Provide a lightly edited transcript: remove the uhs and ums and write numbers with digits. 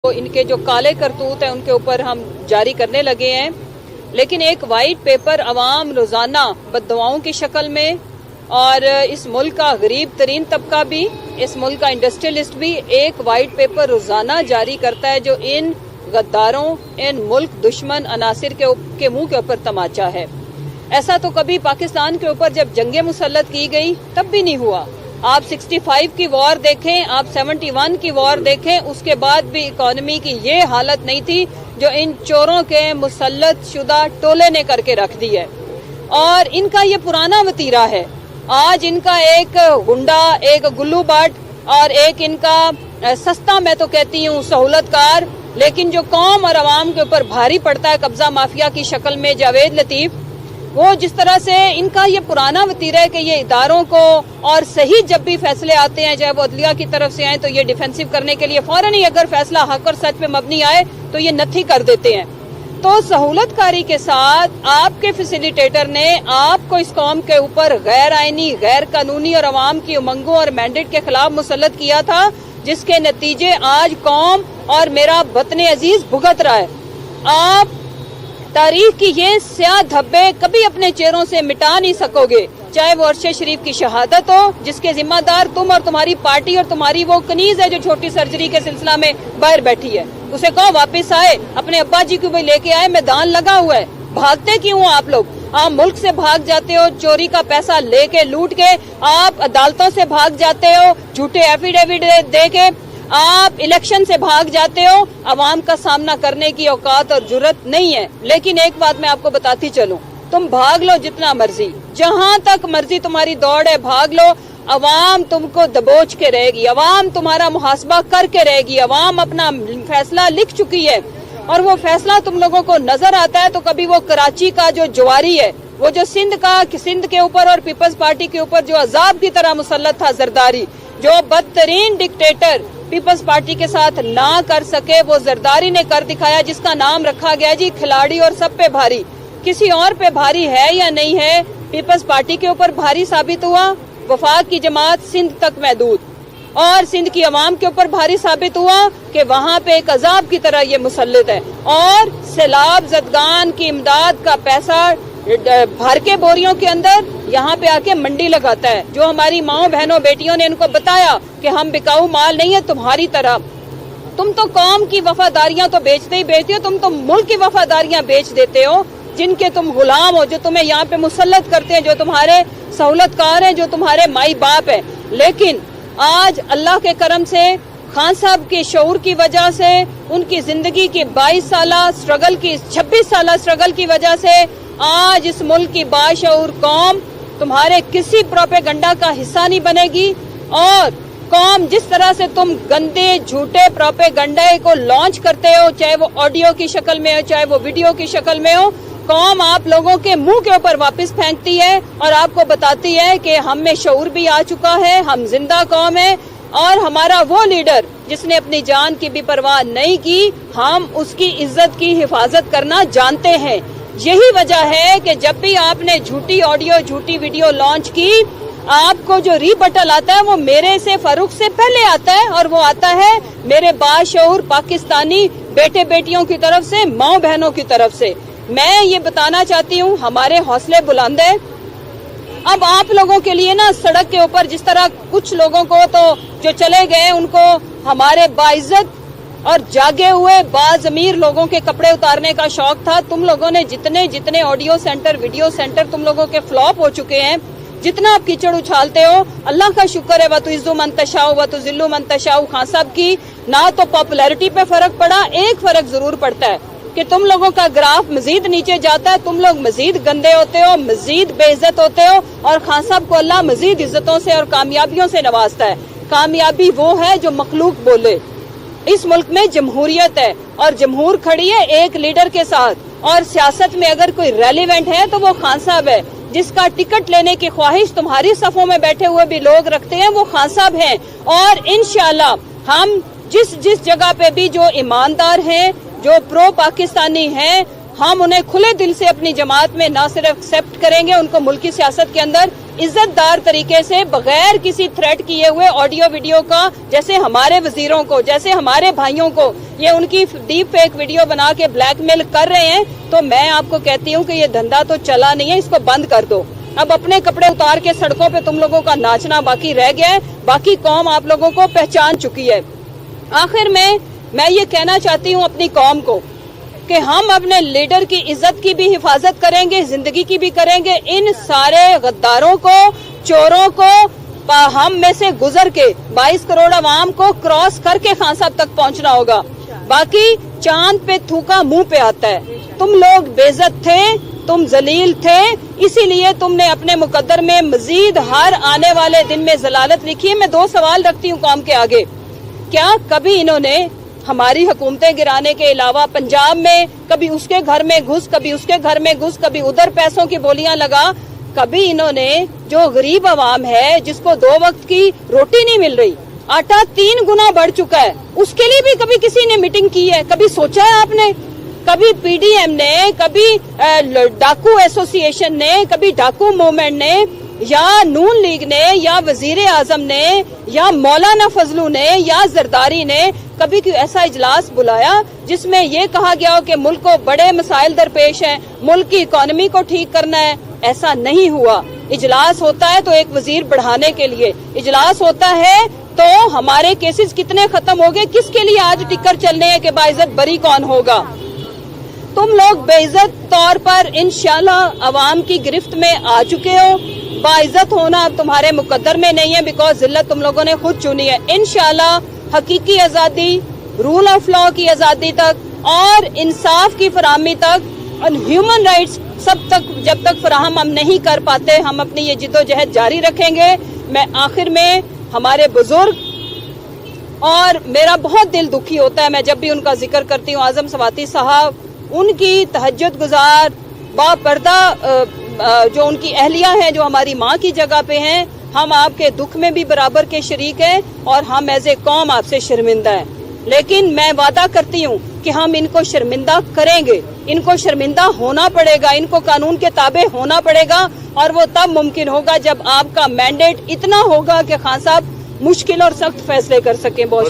तो इनके जो काले करतूत हैं उनके ऊपर हम जारी करने लगे हैं, लेकिन एक वाइट पेपर अवाम रोजाना बद्दुआओं की शक्ल में, और इस मुल्क का गरीब तरीन तबका भी, इस मुल्क का इंडस्ट्रियलिस्ट भी एक वाइट पेपर रोजाना जारी करता है जो इन गद्दारों, इन मुल्क दुश्मन अनासिर के मुंह के ऊपर तमाचा है। ऐसा तो कभी पाकिस्तान के ऊपर जब जंगे मुसल्लत की गई तब भी नहीं हुआ। आप 65 की वॉर देखें, आप 71 की वॉर देखें, उसके बाद भी इकोनॉमी की ये हालत नहीं थी जो इन चोरों के मुसल्लत शुदा टोले ने करके रख दी है। और इनका ये पुराना वतीरा है। आज इनका एक गुंडा, एक गुल्लू बाट और एक इनका सस्ता, मैं तो कहती हूँ सहूलतकार, लेकिन जो कौम और अवाम के ऊपर भारी पड़ता है कब्जा माफिया की शक्ल में जावेद लतीफ, वो जिस तरह से इनका ये पुराना वतीरा है कि ये इदारों को, और सही जब भी फैसले आते हैं चाहे वो अदलिया की तरफ से आए तो ये डिफेंसिव करने के लिए फौरन ही अगर फैसला हक और सच पे मबनी आए तो ये नथी कर देते हैं। तो सहूलतकारी के साथ आपके फैसिलिटेटर ने आपको इस कौम के ऊपर गैर आईनी, गैर कानूनी और अवाम की उमंगों और मैंडेट के खिलाफ मुसल्लत किया था, जिसके नतीजे आज कौम और मेरा वतन अजीज भुगत रहा है। आप तारीख की ये स्याह धब्बे कभी अपने चेहरों से मिटा नहीं सकोगे, चाहे वो अरशद शरीफ की शहादत हो जिसके जिम्मेदार तुम और तुम्हारी पार्टी और तुम्हारी वो कनीज है जो छोटी सर्जरी के सिलसिला में बाहर बैठी है। उसे कहो वापस आए, अपने अब्बा जी को भी लेके आए, मैदान लगा हुआ है। भागते क्यों आप लोग? आप मुल्क से भाग जाते हो, चोरी का पैसा लेके लूट के, आप अदालतों से भाग जाते हो, झूठे एफिडेविट दे के, आप इलेक्शन से भाग जाते हो। अवाम का सामना करने की औकात और जुर्रत नहीं है। लेकिन एक बात मैं आपको बताती चलूं, तुम भाग लो जितना मर्जी, जहां तक मर्जी तुम्हारी दौड़ है भाग लो, अवाम तुमको दबोच के रहेगी, अवाम तुम्हारा मुहासबा करके रहेगी। अवाम अपना फैसला लिख चुकी है और वो फैसला तुम लोगों को नजर आता है तो कभी वो कराची का जो जवारी है, वो जो सिंध के ऊपर और पीपल्स पार्टी के ऊपर जो अजाब की तरह मुसल्लत था जरदारी, जो बदतरीन डिक्टेटर पीपल्स पार्टी के साथ ना कर सके वो जरदारी ने कर दिखाया, जिसका नाम रखा गया जी खिलाड़ी और सब पे भारी। किसी और पे भारी है या नहीं है? पीपल्स पार्टी के ऊपर भारी साबित हुआ, वफाक की जमात सिंध तक महदूद, और सिंध की अवाम के ऊपर भारी साबित हुआ कि वहाँ पे एक अजाब की तरह ये मुसल्लित है। और सैलाब जदगान की इमदाद का पैसा भर के बोरियों के अंदर यहाँ पे आके मंडी लगाता है। जो हमारी माओ बहनों बेटियों ने इनको बताया कि हम बिकाऊ माल नहीं है तुम्हारी तरह। तुम तो कौम की वफादारियां तो बेचते ही बेचते हो, तुम तो मुल्क की वफादारियां बेच देते हो, जिनके तुम गुलाम हो, जो तुम्हें यहाँ पे मुसल्लत करते हैं, जो तुम्हारे सहूलतकार हैं, जो तुम्हारे माई बाप है। लेकिन आज अल्लाह के करम से खान साहब के शऊर की वजह से, उनकी जिंदगी की 22 साला स्ट्रगल की, 26 साला स्ट्रगल की वजह से आज इस मुल्क की बाशऊर कौम तुम्हारे किसी प्रोपेगंडा का हिस्सा नहीं बनेगी। और कौम जिस तरह से तुम गंदे झूठे प्रोपेगंडे को लॉन्च करते हो, चाहे वो ऑडियो की शक्ल में हो चाहे वो वीडियो की शक्ल में हो, कौम आप लोगों के मुंह के ऊपर वापस फेंकती है और आपको बताती है कि हम में शऊर भी आ चुका है, हम जिंदा कौम है और हमारा वो लीडर जिसने अपनी जान की भी परवाह नहीं की, हम उसकी इज्जत की हिफाजत करना जानते हैं। यही वजह है कि जब भी आपने झूठी ऑडियो, झूठी वीडियो लॉन्च की, आपको जो रीबटल आता है वो मेरे से, फारूक से पहले आता है, और वो आता है मेरे बाशऊर पाकिस्तानी बेटे बेटियों की तरफ से, माँ बहनों की तरफ से। मैं ये बताना चाहती हूँ हमारे हौसले बुलंद है। अब आप लोगों के लिए ना सड़क के ऊपर जिस तरह कुछ लोगों को तो जो चले गए उनको हमारे बाइज्जत और जागे हुए बाज़मीर लोगों के कपड़े उतारने का शौक था। तुम लोगों ने जितने ऑडियो सेंटर, वीडियो सेंटर तुम लोगों के फ्लॉप हो चुके हैं, जितना आप कीचड़ उछालते हो, अल्लाह का शुक्र है वतुइज़्ज़ु मन तशाउ वतुज़िल्लु मन तशाउ। खान साहब की ना तो पॉपुलैरिटी पे फर्क पड़ा, एक फर्क जरूर पड़ता है कि तुम लोगों का ग्राफ मजीद नीचे जाता है, तुम लोग मजीद गंदे होते हो, मजीद बेइज्जत होते हो, और खान साहब को अल्लाह मजीद इज्जतों से और कामयाबियों से नवाजता है। कामयाबी वो है जो मखलूक बोले। इस मुल्क में जमहूरियत है और जमहूर खड़ी है एक लीडर के साथ, और सियासत में अगर कोई रेलिवेंट है तो वो खान साहब है। जिसका टिकट लेने की ख्वाहिश तुम्हारी सफों में बैठे हुए भी लोग रखते हैं वो खान साहब हैं। और इंशाल्लाह हम जिस जगह पे भी जो ईमानदार हैं, जो प्रो पाकिस्तानी हैं, हम उन्हें खुले दिल से अपनी जमात में ना सिर्फ एक्सेप्ट करेंगे, उनको मुल्की सियासत के अंदर इज्जतदार तरीके से बगैर किसी थ्रेट किए हुए ऑडियो वीडियो का, जैसे हमारे वजीरों को, जैसे हमारे भाइयों को ये उनकी डीप फेक वीडियो बना के ब्लैकमेल कर रहे हैं, तो मैं आपको कहती हूँ कि ये धंधा तो चला नहीं है, इसको बंद कर दो। अब अपने कपड़े उतार के सड़कों पे तुम लोगों का नाचना बाकी रह गया है, बाकी कौम आप लोगों को पहचान चुकी है। आखिर में मैं ये कहना चाहती हूँ अपनी कौम को कि हम अपने लीडर की इज्जत की भी हिफाजत करेंगे, जिंदगी की भी करेंगे। इन सारे गद्दारों को, चोरों को हम में से गुजर के 22 करोड़ आवाम को क्रॉस करके खान साहब तक पहुंचना होगा। बाकी चांद पे थूका मुंह पे आता है। तुम लोग बेइज्जत थे, तुम जलील थे, इसीलिए तुमने अपने मुकद्दर में मजीद हर आने वाले दिन में जलालत लिखी है। मैं 2 सवाल रखती हूँ कौम के आगे। क्या कभी इन्होंने हमारी हुकूमतें गिराने के अलावा पंजाब में कभी उसके घर में घुस, कभी उसके घर में घुस, कभी उधर पैसों की बोलियां लगा, कभी इन्होंने जो गरीब आवाम है जिसको 2 वक्त की रोटी नहीं मिल रही, आटा 3 गुना बढ़ चुका है, उसके लिए भी कभी किसी ने मीटिंग की है? कभी सोचा है आपने? कभी पीडीएम ने, कभी डाकू एसोसिएशन ने, कभी डाकू मूवमेंट ने, या नून लीग ने, या वजीर आजम ने, या मौलाना फजलू ने, या जरदारी ने कभी कोई ऐसा इजलास बुलाया जिसमें ये कहा गया हो कि मुल्क को बड़े मसाइल दरपेश हैं, मुल्क की इकोनॉमी को ठीक करना है? ऐसा नहीं हुआ। इजलास होता है तो एक वजीर बढ़ाने के लिए, इजलास होता है तो हमारे केसेस कितने खत्म हो गए, किसके लिए आज टिकर चलने हैं कि बाइज्जत बरी कौन होगा? तुम लोग बेइज्जत तौर पर इंशाल्लाह अवाम की गिरफ्त में आ चुके हो। बाइज्जत होना अब तुम्हारे मुकद्दर में नहीं है, बिकॉज जिल्लत तुम लोगों ने खुद चुनी है। इंशाल्लाह हकीकी आजादी, रूल ऑफ लॉ की आजादी तक और इंसाफ की फराहमी तक और ह्यूमन राइट्स सब तक जब तक फराहम हम नहीं कर पाते, हम अपनी ये जिद्दोजहद जारी रखेंगे। मैं आखिर में हमारे बुजुर्ग, और मेरा बहुत दिल दुखी होता है मैं जब भी उनका जिक्र करती हूँ, आजम सवाती साहब, उनकी तहज्जुद गुजार बापर्दा जो उनकी अहलिया हैं, जो हमारी माँ की जगह पे हैं, हम आपके दुख में भी बराबर के शरीक हैं और हम एज ए कौम आपसे शर्मिंदा हैं। लेकिन मैं वादा करती हूँ कि हम इनको शर्मिंदा करेंगे, इनको शर्मिंदा होना पड़ेगा, इनको कानून के ताबे होना पड़ेगा, और वो तब मुमकिन होगा जब आपका मैंडेट इतना होगा कि खान साहब मुश्किल और सख्त फैसले कर सकें। बहुत